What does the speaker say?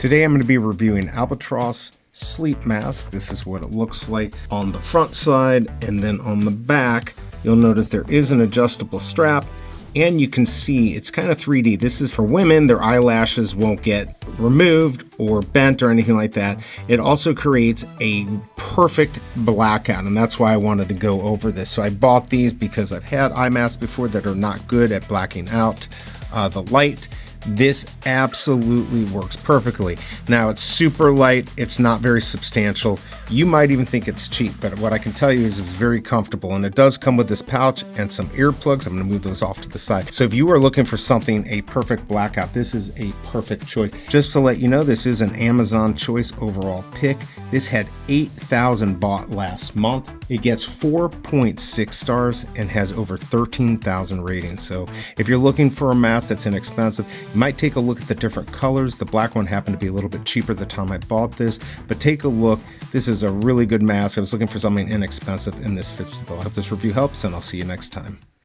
Today I'm going to be reviewing Albatross sleep mask. This is what it looks like on the front side, and then on the back you'll notice there is an adjustable strap, and you can see it's kind of 3D. This is for women. Their eyelashes won't get removed or bent or anything like that. It also creates a perfect blackout, and that's why I wanted to go over this. So I bought these because I've had eye masks before that are not good at blacking out the light. This absolutely works perfectly. Now it's super light, it's not very substantial. You might even think it's cheap, but what I can tell you is it's very comfortable, and it does come with this pouch and some earplugs. I'm gonna move those off to the side. So if you are looking for something, a perfect blackout, this is a perfect choice. Just to let you know, this is an Amazon choice overall pick. This had 8,000 bought last month. It gets 4.6 stars and has over 13,000 ratings. So if you're looking for a mask that's inexpensive, you might take a look at the different colors. The black one happened to be a little bit cheaper the time I bought this, but take a look. This is a really good mask. I was looking for something inexpensive, and this fits the bill. I hope this review helps, and I'll see you next time.